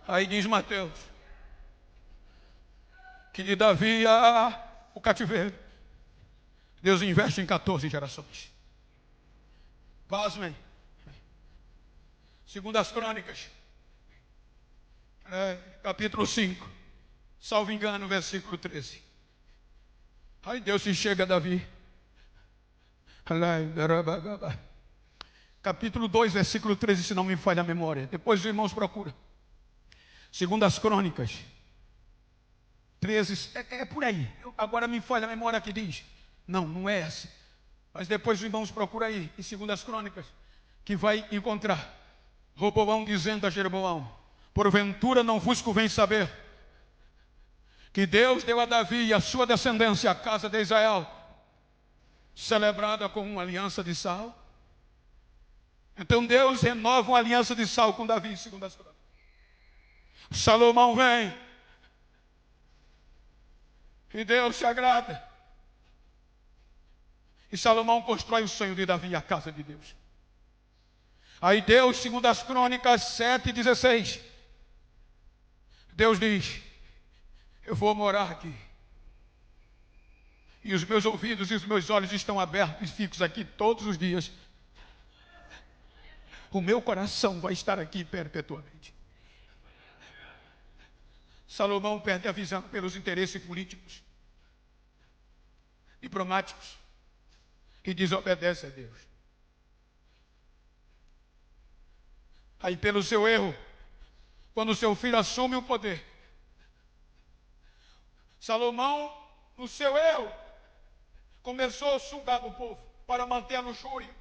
Aí diz Mateus que de Davi há o cativeiro. Deus investe em 14 gerações. Pasmem. Segundo as Crônicas, capítulo 5, salvo engano, versículo 13. Aí Deus se chega a Davi. Capítulo 2, versículo 13, se não me falha a memória. Depois os irmãos procuram. Segundo as Crônicas 13, é por aí. Agora me falha a memória que diz. Não é essa. Mas depois os irmãos procuram aí, em segundo as Crônicas, que vai encontrar Roboão dizendo a Jeroboão: porventura não vos convém saber que Deus deu a Davi e a sua descendência, a casa de Israel, celebrada com uma aliança de sal? Então Deus renova uma aliança de sal com Davi, segundo as Crônicas. Salomão vem e Deus se agrada. E Salomão constrói o sonho de Davi, a casa de Deus. Aí Deus, segundo as Crônicas 7:16, Deus diz: eu vou morar aqui. E os meus ouvidos e os meus olhos estão abertos e fixos aqui todos os dias. O meu coração vai estar aqui perpetuamente. Salomão perde a visão pelos interesses políticos, diplomáticos, e desobedece a Deus. Aí pelo seu erro, quando seu filho assume o poder, Salomão, no seu erro, começou a sugar do povo para manter a luxúria.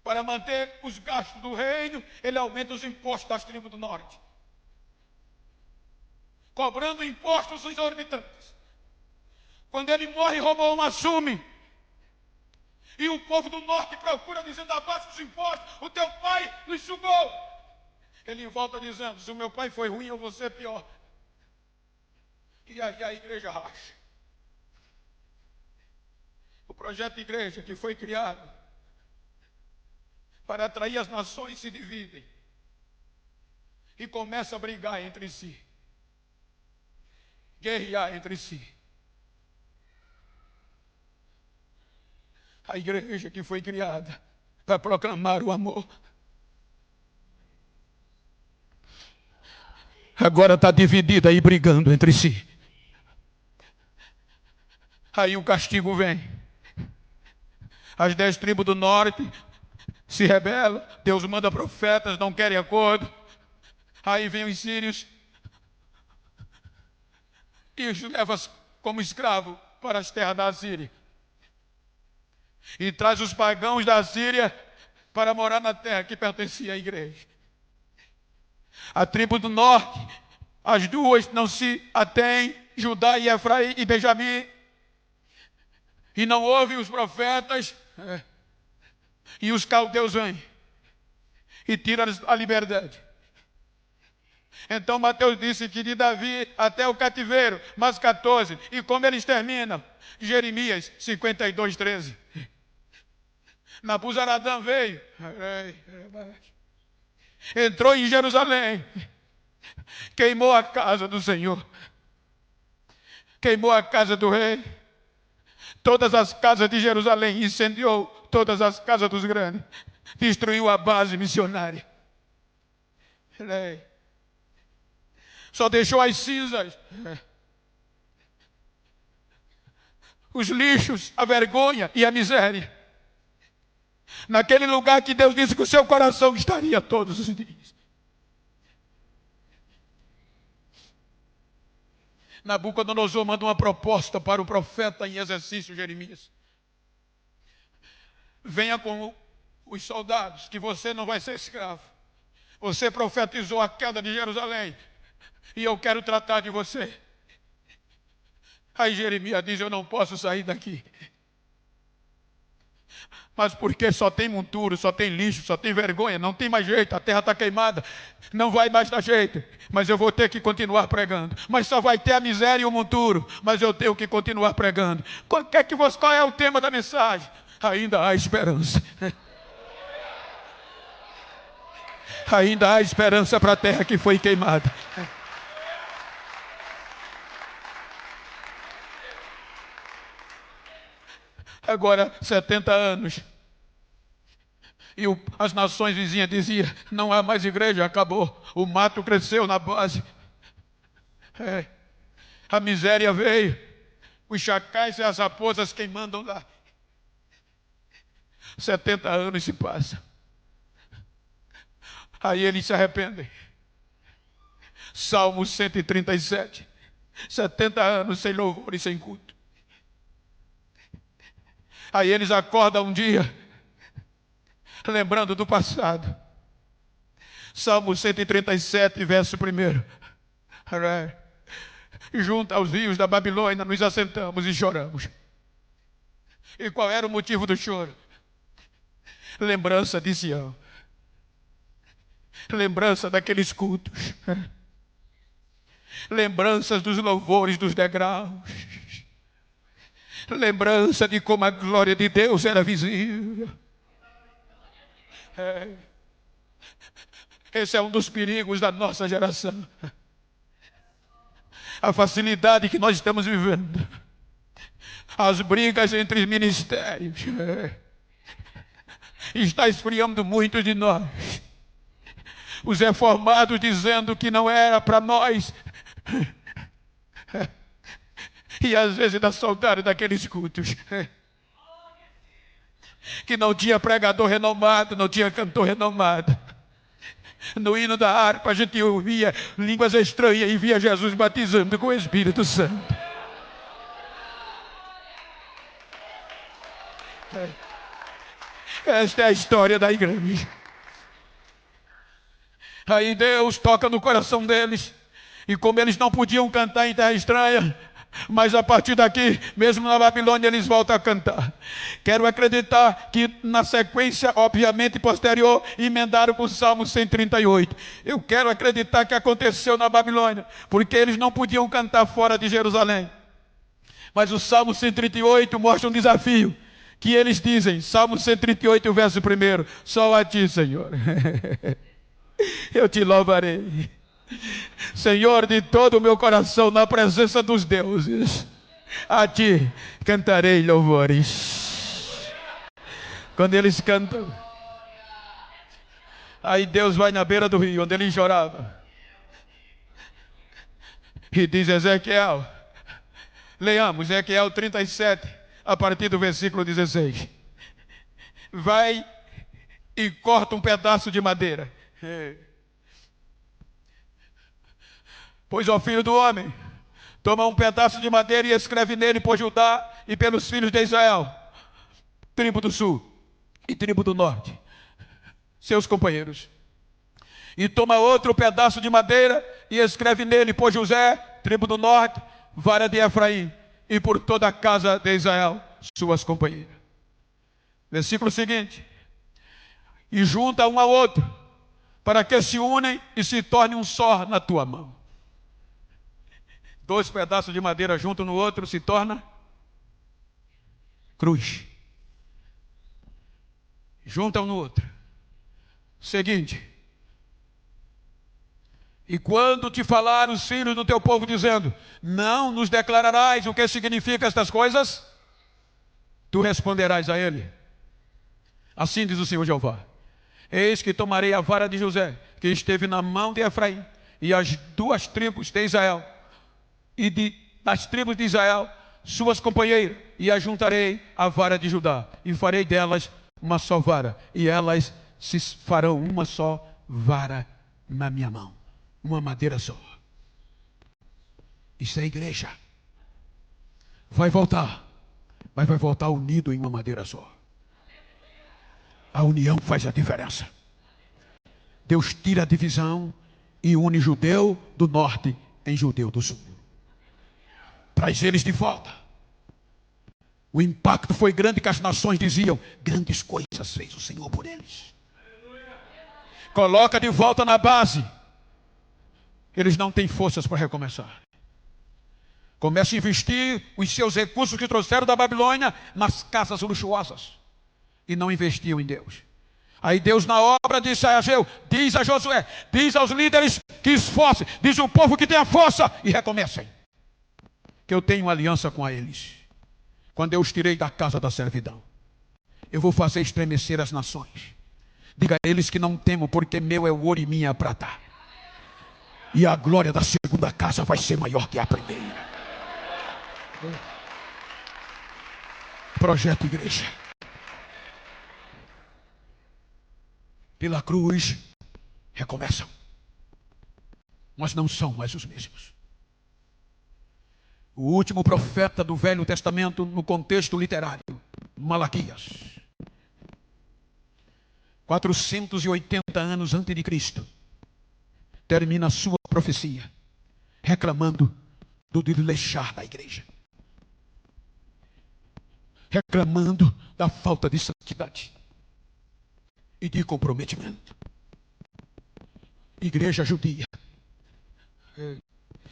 Para manter os gastos do reino, ele aumenta os impostos das tribos do norte, cobrando impostos exorbitantes. Quando ele morre, Roboão assume. E o povo do norte procura dizendo: abaixa os impostos, o teu pai nos sugou. Ele volta dizendo: se o meu pai foi ruim, eu vou ser pior. E aí a igreja racha. O projeto de igreja que foi criado para atrair as nações se dividem e começa a brigar entre si, guerrear entre si. A igreja que foi criada para proclamar o amor, agora está dividida e brigando entre si. Aí o castigo vem. As 10 tribos do norte se rebelam, Deus manda profetas, não querem acordo. Aí vem os sírios e os leva como escravo para as terras da Síria. E traz os pagãos da Síria para morar na terra que pertencia à igreja. A tribo do norte, as duas não se atêm, Judá e Efraim e Benjamim, e não ouvem os profetas, e os caldeus vêm e tiram a liberdade. Então Mateus disse que de Davi até o cativeiro, mais 14, e como eles terminam? Jeremias 52:13. Nabuzaradã veio, entrou em Jerusalém, queimou a casa do Senhor, queimou a casa do rei, todas as casas de Jerusalém, incendiou todas as casas dos grandes, destruiu a base missionária. Só deixou as cinzas, os lixos, a vergonha e a miséria. Naquele lugar que Deus disse que o seu coração estaria todos os dias. Nabucodonosor manda uma proposta para o profeta em exercício, Jeremias: venha com os soldados, que você não vai ser escravo. Você profetizou a queda de Jerusalém, e eu quero tratar de você. Aí Jeremias diz: eu não posso sair daqui. Mas porque só tem monturo, só tem lixo, só tem vergonha, não tem mais jeito, a terra está queimada, não vai mais dar jeito, mas eu vou ter que continuar pregando. Mas só vai ter a miséria e o monturo, mas eu tenho que continuar pregando. Qual é o tema da mensagem? ainda há esperança. Ainda há esperança para a terra que foi queimada. Agora, 70 anos. E as nações vizinhas diziam, não há mais igreja, acabou. O mato cresceu na base. A miséria veio. Os chacais e as raposas quem mandam lá. 70 anos se passam. Aí eles se arrependem. Salmo 137. 70 anos sem louvor e sem culto. Aí eles acordam um dia, lembrando do passado. Salmo 137, verso 1. Junto aos rios da Babilônia, nos assentamos e choramos. E qual era o motivo do choro? Lembrança de Sião. Lembrança daqueles cultos. Lembranças dos louvores dos degraus. Lembrança de como a glória de Deus era visível. Esse é um dos perigos da nossa geração. A facilidade que nós estamos vivendo. As brigas entre ministérios. Está esfriando muito de nós. Os reformados dizendo que não era para nós. E às vezes dá saudade daqueles cultos. Que não tinha pregador renomado, não tinha cantor renomado. No hino da harpa a gente ouvia línguas estranhas e via Jesus batizando com o Espírito Santo. Esta é a história da igreja. Aí Deus toca no coração deles. E como eles não podiam cantar em terra estranha, mas a partir daqui, mesmo na Babilônia, eles voltam a cantar. Quero acreditar que na sequência, obviamente posterior, emendaram com o Salmo 138. Eu quero acreditar que aconteceu na Babilônia, porque eles não podiam cantar fora de Jerusalém. Mas o Salmo 138 mostra um desafio, que eles dizem, Salmo 138, verso 1, só a ti, Senhor, eu te louvarei. Senhor, de todo o meu coração, na presença dos deuses, a ti cantarei louvores. Quando eles cantam, aí Deus vai na beira do rio, onde ele chorava, e diz Ezequiel, leamos Ezequiel 37, a partir do versículo 16. Vai e corta um pedaço de madeira. Pois, ó filho do homem, toma um pedaço de madeira e escreve nele por Judá e pelos filhos de Israel, tribo do sul e tribo do norte, seus companheiros. E toma outro pedaço de madeira e escreve nele por José, tribo do norte, vara de Efraim, e por toda a casa de Israel, suas companheiras. Versículo seguinte. E junta um ao outro, para que se unem e se tornem um só na tua mão. 2 pedaços de madeira junto no outro se torna cruz. Junta um no outro. Seguinte. E quando te falar os filhos do teu povo dizendo, não nos declararás o que significa estas coisas, tu responderás a ele. Assim diz o Senhor Jeová. Eis que tomarei a vara de José, que esteve na mão de Efraim, e as 2 tribos de Israel, e das tribos de Israel, suas companheiras, e ajuntarei a vara de Judá, e farei delas uma só vara, e elas se farão uma só vara na minha mão, uma madeira só. Isso é igreja. Vai voltar, mas vai voltar unido em uma madeira só. A união faz a diferença. Deus tira a divisão e une judeu do norte em judeu do sul. Traz eles de volta. O impacto foi grande que as nações diziam, grandes coisas fez o Senhor por eles. Coloca de volta na base. Eles não têm forças para recomeçar. Começa a investir os seus recursos que trouxeram da Babilônia nas casas luxuosas. e não investiam em Deus. Aí Deus na obra disse a Ageu, diz a Josué, diz aos líderes que esforcem, diz o povo que tenha força e recomecem. Que eu tenho aliança com eles. Quando eu os tirei da casa da servidão, eu vou fazer estremecer as nações. Diga a eles que não temam, porque meu é o ouro e minha é a prata. E a glória da segunda casa vai ser maior que a primeira. Projeto igreja. Pela cruz, recomeçam. Mas não são mais os mesmos. O último profeta do Velho Testamento, no contexto literário, Malaquias. 480 anos antes de Cristo, termina a sua profecia, reclamando do desleixar da igreja. Reclamando da falta de santidade e de comprometimento. Igreja judia,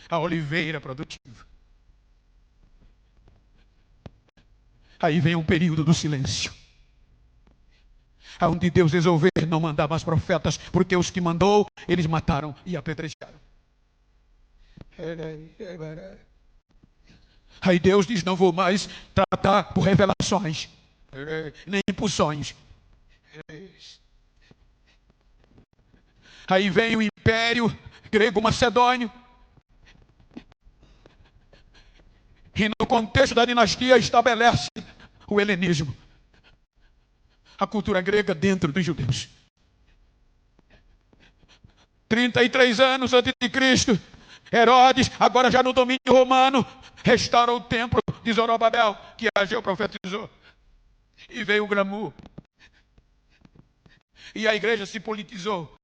a oliveira produtiva. Aí vem um período do silêncio, onde Deus resolveu não mandar mais profetas, porque os que mandou, eles mataram e apedrejaram. Aí Deus diz, não vou mais tratar por revelações, nem por sonhos. Aí vem o império grego-macedônio, e no contexto da dinastia estabelece o helenismo, a cultura grega dentro dos judeus. 33 anos antes de Cristo, Herodes, agora já no domínio romano, restaura o templo de Zorobabel, que Ageu profetizou. E veio o glamour. E a igreja se politizou.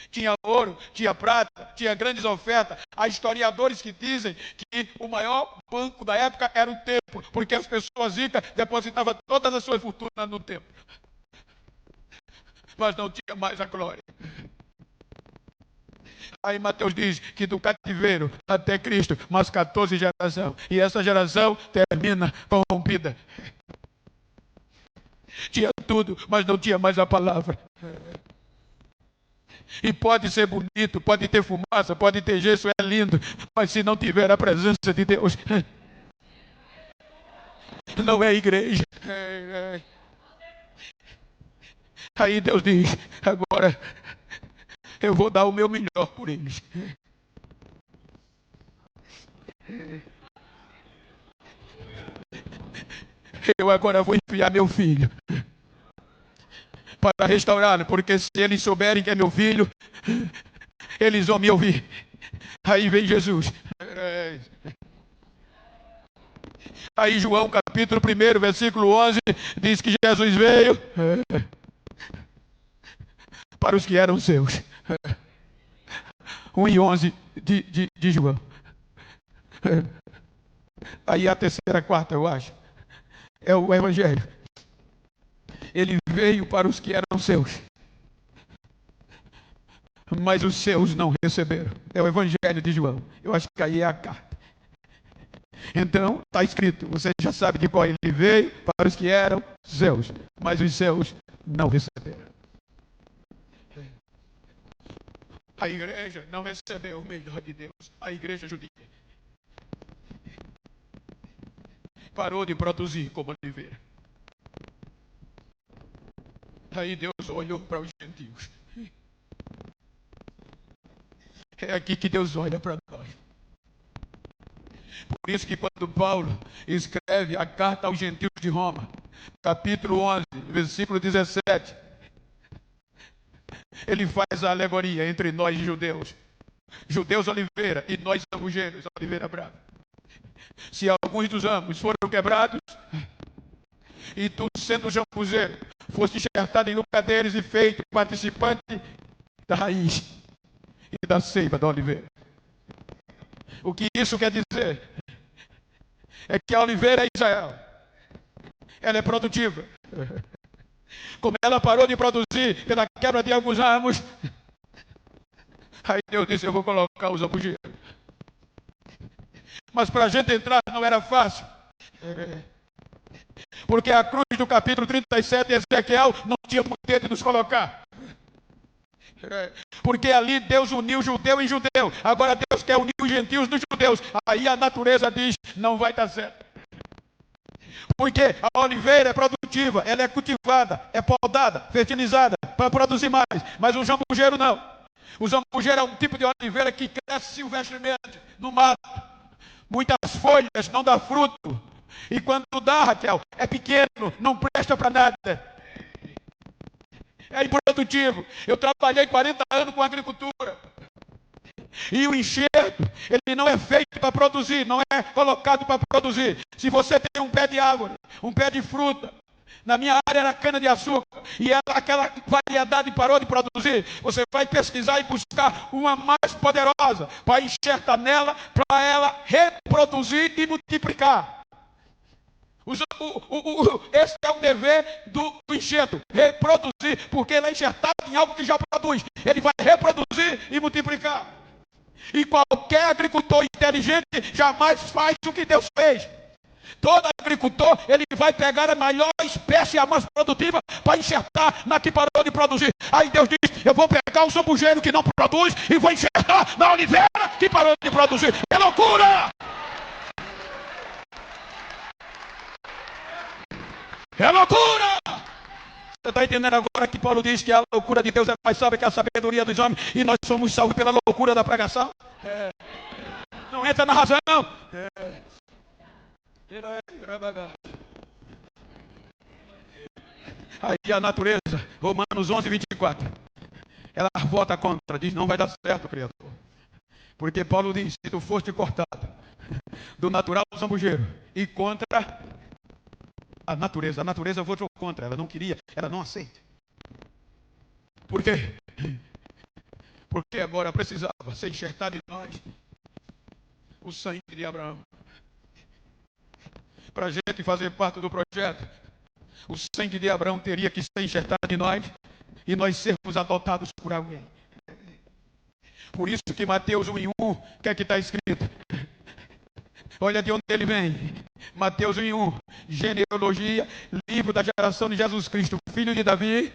Tinha ouro, tinha prata, tinha grandes ofertas. Há historiadores que dizem que o maior banco da época era o templo, porque as pessoas ricas depositavam todas as suas fortunas no templo. Mas não tinha mais a glória. Aí Mateus diz que do cativeiro até Cristo, mais 14 gerações. E essa geração termina corrompida. Tinha tudo, mas não tinha mais a palavra. E pode ser bonito, pode ter fumaça, pode ter gesso, é lindo, mas se não tiver a presença de Deus, não é igreja. Aí Deus diz, agora eu vou dar o meu melhor por eles. Eu agora vou enviar meu filho para restaurá-lo, porque se eles souberem que é meu filho, eles vão me ouvir. Aí vem Jesus. Aí João capítulo 1, versículo 11, diz que Jesus veio para os que eram seus. 1 e 11 de João. Aí a terceira, quarta, eu acho, é o Evangelho. Ele veio para os que eram seus, mas os seus não receberam. É o Evangelho de João. Eu acho que aí é a carta. Então, está escrito, você já sabe de qual ele veio, para os que eram seus, mas os seus não receberam. A igreja não recebeu o melhor de Deus. A igreja judia parou de produzir como oliveira. Aí Deus olhou para os gentios. É aqui que Deus olha para nós. Por isso que quando Paulo escreve a carta aos gentios de Roma, capítulo 11, versículo 17, ele faz a alegoria entre nós e judeus. Judeus oliveira e nós zambujeros, oliveira brava. Se alguns dos ramos foram quebrados, e tu, sendo jambuzeiro, foste enxertado em lucadeiros e feito participante da raiz e da seiva da oliveira. O que isso quer dizer? É que a oliveira é Israel. Ela é produtiva. Como ela parou de produzir pela quebra de alguns ramos, aí Deus disse, eu vou colocar os zambujeiros. Mas para a gente entrar não era fácil. Porque a cruz do capítulo 37 de Ezequiel não tinha poder de nos colocar. Porque ali Deus uniu judeu em judeu. Agora Deus quer unir os gentios nos judeus. Aí a natureza diz, não vai dar certo. Porque a oliveira é produtiva, ela é cultivada, é podada, fertilizada para produzir mais. Mas o jambujeiro não. O jambujeiro é um tipo de oliveira que cresce silvestremente no mato. Muitas folhas, não dá fruto. E quando dá, Raquel, é pequeno, não presta para nada. É improdutivo. Eu trabalhei 40 anos com agricultura. E o enxerto, ele não é feito para produzir, não é colocado para produzir. Se você tem um pé de árvore, um pé de fruta, na minha área era cana de açúcar, e aquela variedade parou de produzir, você vai pesquisar e buscar uma mais poderosa, para enxertar nela, para ela reproduzir e multiplicar. Esse é o dever do enxerto, reproduzir, porque ele é enxertado em algo que já produz. Ele vai reproduzir e multiplicar. E qualquer agricultor inteligente jamais faz o que Deus fez. Todo agricultor, ele vai pegar a melhor espécie, a mais produtiva, para enxertar na que parou de produzir. Aí Deus diz, eu vou pegar o jambujeiro que não produz e vou enxertar na oliveira que parou de produzir. É loucura! É loucura! Você está entendendo agora que Paulo diz que a loucura de Deus é mais sábia que a sabedoria dos homens e nós somos salvos pela loucura da pregação? Não entra na razão. Aí a natureza, Romanos 11, 24, ela vota contra, diz não vai dar certo, Criador. Porque Paulo diz, se tu foste cortado do natural zambujeiro e contra a natureza votou contra, ela não queria, ela não aceita. Por quê? Porque agora precisava ser enxertado em nós o sangue de Abraão. Para a gente fazer parte do projeto, o sangue de Abraão teria que ser enxertado em nós e nós sermos adotados por alguém. Por isso que Mateus 1:1, o que é que está escrito? Olha de onde ele vem. Mateus 1:1, genealogia, livro da geração de Jesus Cristo, filho de Davi,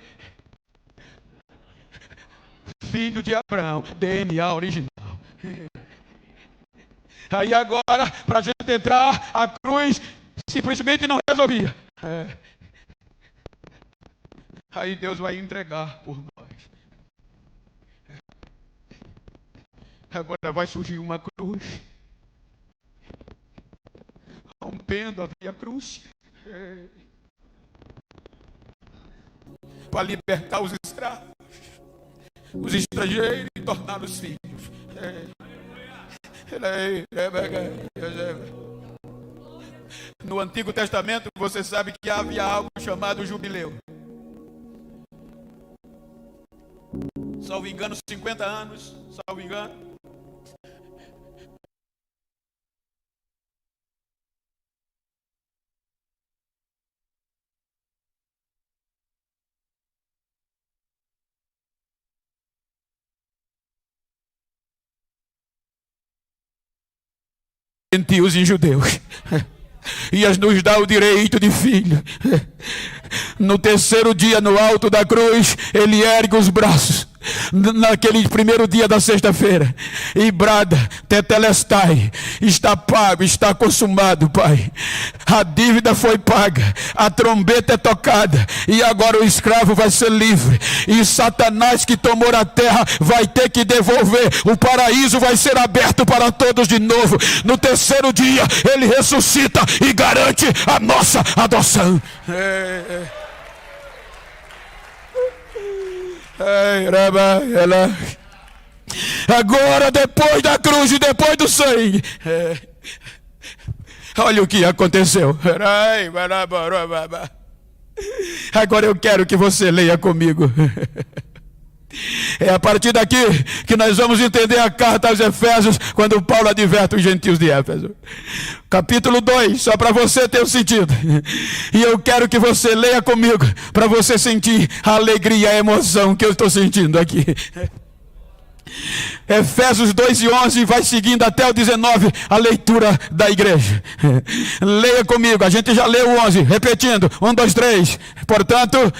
filho de Abraão, DNA original. Aí agora, para a gente entrar, a cruz simplesmente não resolvia. Aí Deus vai entregar por nós. Agora vai surgir uma cruz, rompendo a via cruz, para libertar os escravos, os estrangeiros e torná-los filhos. No Antigo Testamento, você sabe que havia algo chamado jubileu. Salvo engano, 50 anos, salvo engano. Gentios e judeus. Ias nos dar o direito de filho. No terceiro dia, no alto da cruz, ele ergue os braços, naquele primeiro dia da sexta-feira, e brada, tetelestai, está pago, está consumado, Pai. A dívida foi paga, a trombeta é tocada, e agora o escravo vai ser livre, e Satanás que tomou a terra vai ter que devolver, o paraíso vai ser aberto para todos de novo. No terceiro dia, ele ressuscita e garante a nossa adoção. Agora, depois da cruz e depois do sangue, olha o que aconteceu. Agora eu quero que você leia comigo. É a partir daqui que nós vamos entender a carta aos Efésios, quando Paulo adverte os gentios de Éfeso. Capítulo 2, só para você ter o sentido. E eu quero que você leia comigo, para você sentir a alegria, a emoção que eu estou sentindo aqui. Efésios 2:11 vai seguindo até o 19, a leitura da igreja. Leia comigo, a gente já leu o 11, repetindo, 1, 2, 3. Portanto,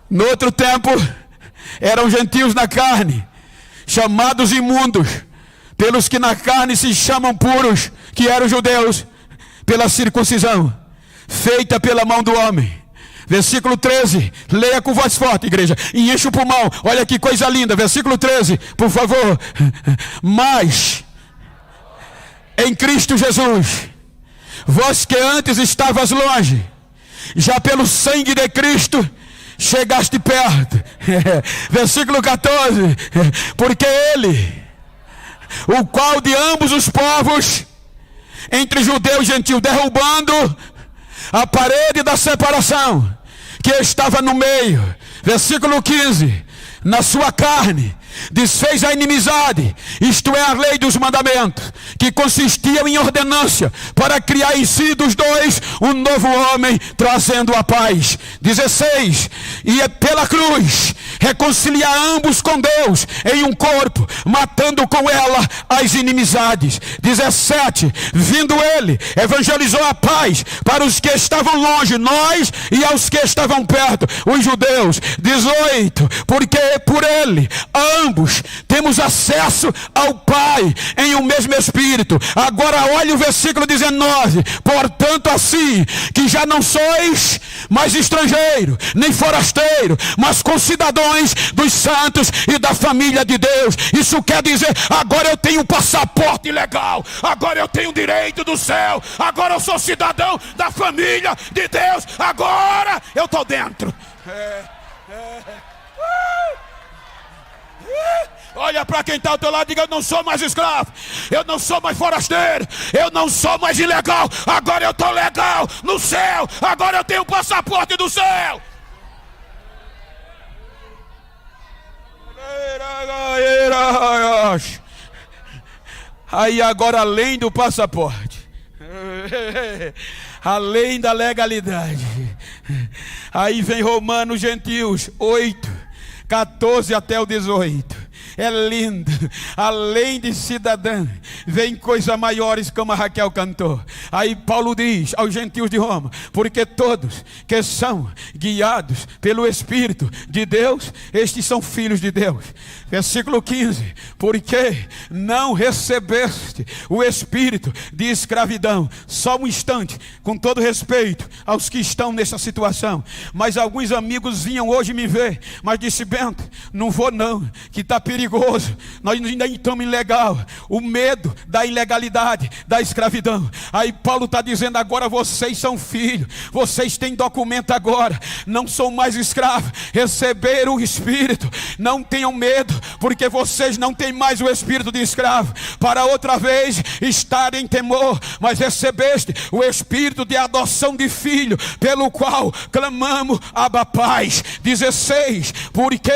no outro tempo, eram gentios na carne, chamados imundos, pelos que na carne se chamam puros, que eram judeus, pela circuncisão, feita pela mão do homem. Versículo 13, leia com voz forte, igreja, e enche o pulmão. Olha que coisa linda, versículo 13, por favor. Mas em Cristo Jesus, vós que antes estavas longe, já pelo sangue de Cristo chegaste perto. Versículo 14, porque Ele, o qual de ambos os povos, entre judeu e gentil, derrubando a parede da separação que estava no meio. Versículo 15, na sua carne desfez a inimizade, isto é, a lei dos mandamentos, que consistiam em ordenância, para criar em si dos dois um novo homem, trazendo a paz. 16, e é pela cruz reconciliar ambos com Deus em um corpo, matando com ela as inimizades. 17, vindo ele, evangelizou a paz para os que estavam longe, nós, e aos que estavam perto, os judeus. 18, porque por ele ambos temos acesso ao Pai em um mesmo Espírito. Agora olhe o versículo 19, portanto assim, que já não sois mais estrangeiro, nem forasteiro, mas concidadãos dos santos e da família de Deus. Isso quer dizer, agora eu tenho um passaporte legal, agora eu tenho direito do céu, agora eu sou cidadão da família de Deus, agora eu estou dentro. Olha para quem está ao teu lado e diga: eu não sou mais escravo, eu não sou mais forasteiro, eu não sou mais ilegal, agora eu estou legal no céu, agora eu tenho o passaporte do céu. Aí agora, além do passaporte, além da legalidade, aí vem Romanos Gentios 8, 14 até o 18. É lindo, além de cidadã, vem coisas maiores, como a Raquel cantou. Aí Paulo diz aos gentios de Roma: porque todos que são guiados pelo Espírito de Deus, estes são filhos de Deus. Versículo 15, porque não recebeste o espírito de escravidão. Só um instante, com todo respeito aos que estão nessa situação, mas alguns amigos vinham hoje me ver, mas disse: Bento, não vou não, que está perigoso, nós ainda estamos ilegal, o medo da ilegalidade, da escravidão. Aí Paulo está dizendo: agora vocês são filhos, vocês têm documento agora, não são mais escravos, receberam o Espírito, não tenham medo, porque vocês não têm mais o espírito de escravo, para outra vez estar em temor, mas recebeste o espírito de adoção de filho, pelo qual clamamos: Abba, Pai. 16, porque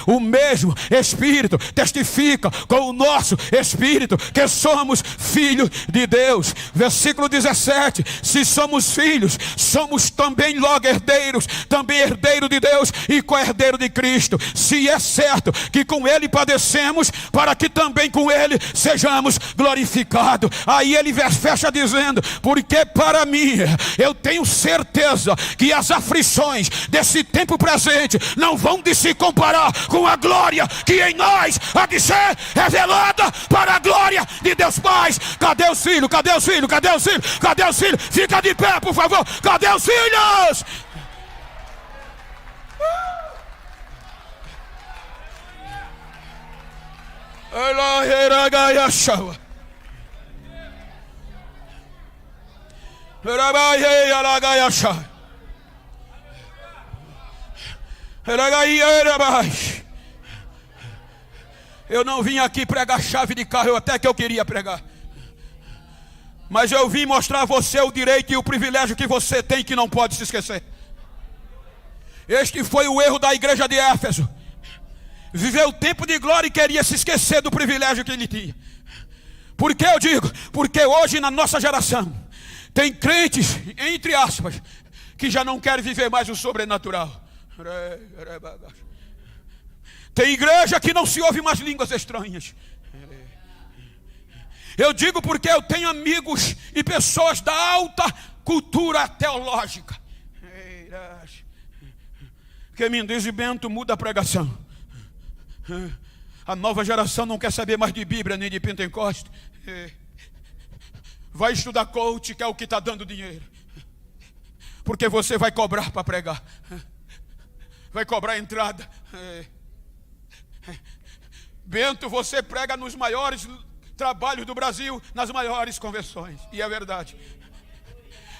o mesmo Espírito testifica com o nosso Espírito que somos filhos de Deus. Versículo 17, se somos filhos, somos também logo herdeiros, também herdeiro de Deus e co-herdeiro de Cristo, se é certo que com Ele padecemos, para que também com Ele sejamos glorificados. Aí ele fecha dizendo: porque para mim, eu tenho certeza que as aflições desse tempo presente não vão de se comparar com a glória que em nós há de ser revelada para a glória de Deus Pai. Cadê os filhos? Cadê os filhos? Cadê os filhos? Cadê os filhos? Fica de pé, por favor. Cadê os filhos? Eu não vim aqui pregar chave de carro, até que eu queria pregar, mas eu vim mostrar a você o direito e o privilégio que você tem, que não pode se esquecer. Este foi o erro da igreja de Éfeso. Viveu o tempo de glória e queria se esquecer do privilégio que ele tinha. Por que eu digo? Porque hoje na nossa geração tem crentes, entre aspas, que já não querem viver mais o sobrenatural. Tem igreja que não se ouve mais línguas estranhas. Eu digo porque eu tenho amigos e pessoas da alta cultura teológica que me dizem: Bento, muda a pregação. A nova geração não quer saber mais de Bíblia nem de Pentecostes. Vai estudar coach, que é o que está dando dinheiro. Porque você vai cobrar para pregar. Vai cobrar entrada. Bento, você prega nos maiores trabalhos do Brasil, nas maiores convenções. E é verdade.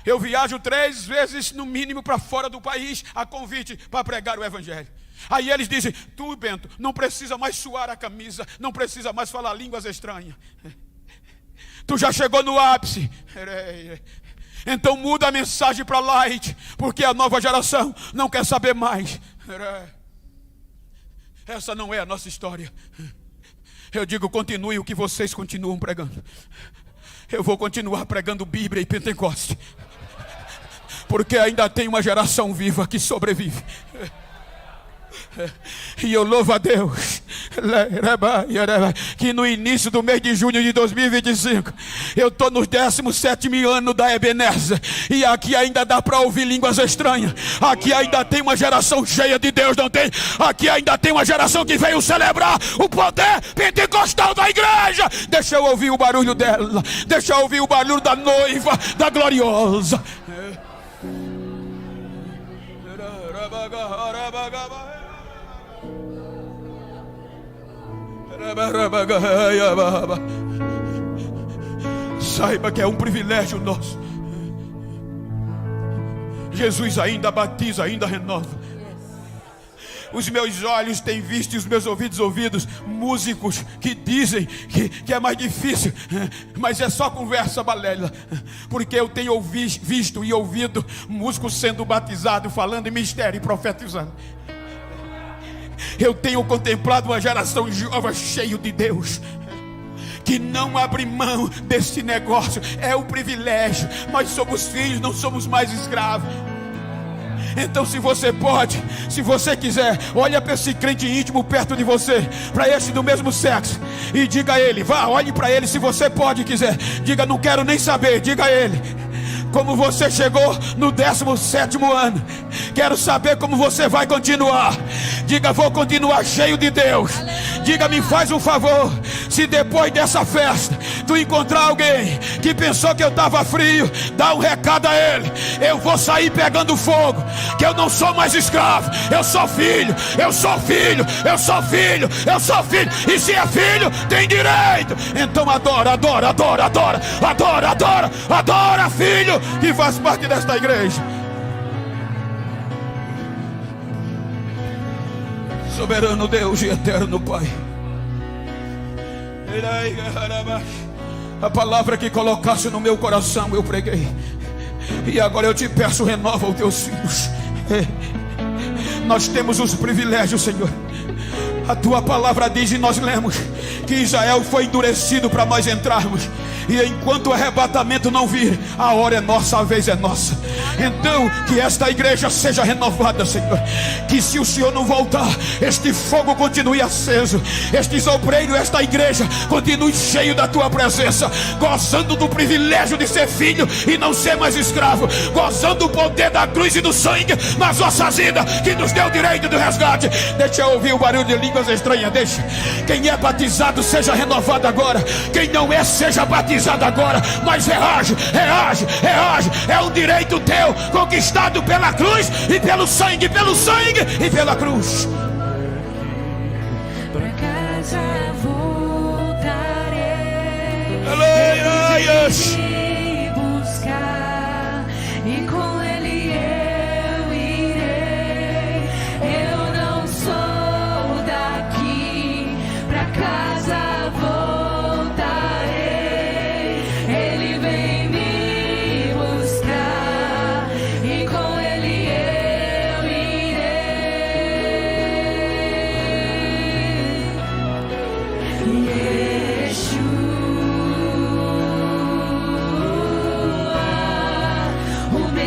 Eu viajo 3 vezes no mínimo para fora do país a convite para pregar o evangelho. Aí eles dizem: tu, Bento, não precisa mais suar a camisa, não precisa mais falar línguas estranhas. Tu já chegou no ápice. Então muda a mensagem para light, porque a nova geração não quer saber mais. Essa não é a nossa história. Eu digo: continue o que vocês continuam pregando. Eu vou continuar pregando Bíblia e Pentecostes, porque ainda tem uma geração viva que sobrevive. E eu louvo a Deus que no início do mês de junho de 2025 eu estou no 17º ano da Ebenezer, e aqui ainda dá para ouvir línguas estranhas. Aqui ainda tem uma geração cheia de Deus, não tem? Aqui ainda tem uma geração que veio celebrar o poder pentecostal da igreja. Deixa eu ouvir o barulho dela, deixa eu ouvir o barulho da noiva, da gloriosa. Saiba que é um privilégio nosso. Jesus ainda batiza, ainda renova. Os meus olhos têm visto e os meus ouvidos ouvidos músicos que dizem que é mais difícil, mas é só conversa balela. Porque eu tenho visto e ouvido músicos sendo batizados, falando em mistério e profetizando. Eu tenho contemplado uma geração jovem cheia de Deus, que não abre mão desse negócio. É um privilégio. Nós somos filhos, não somos mais escravos. Então, se você pode, se você quiser, olha para esse crente íntimo perto de você, para esse do mesmo sexo, e diga a ele, vá, olhe para ele, se você pode e quiser, diga: não quero nem saber. Diga a ele: como você chegou no 17º ano, quero saber como você vai continuar. Diga: vou continuar cheio de Deus. Diga: me faz um favor, se depois dessa festa tu encontrar alguém que pensou que eu estava frio, dá um recado a ele: eu vou sair pegando fogo, que eu não sou mais escravo, eu sou filho, eu sou filho, eu sou filho, eu sou filho. E se é filho, tem direito. Então adora, adora, adora, adora, adora, adora, adora, filho, que faz parte desta igreja. Soberano Deus e eterno Pai, a palavra que colocasse no meu coração eu preguei, e agora eu te peço: renova os teus filhos. Nós temos os privilégios, Senhor. A tua palavra diz, e nós lemos, que Israel foi endurecido para nós entrarmos. E enquanto o arrebatamento não vir, a hora é nossa, a vez é nossa. Então, que esta igreja seja renovada, Senhor. Que se o Senhor não voltar, este fogo continue aceso. Estes obreiros, esta igreja continue cheio da tua presença, gozando do privilégio de ser filho e não ser mais escravo, gozando do poder da cruz e do sangue nas nossas vidas, que nos deu o direito do resgate. Deixa eu ouvir o barulho de línguas estranhas. Deixa. Quem é batizado seja renovado agora. Quem não é, seja batizado agora. Mas reage, reage, reage. É um direito teu, conquistado pela cruz e pelo sangue e pela cruz. Pra casa voltarei. Aleluia.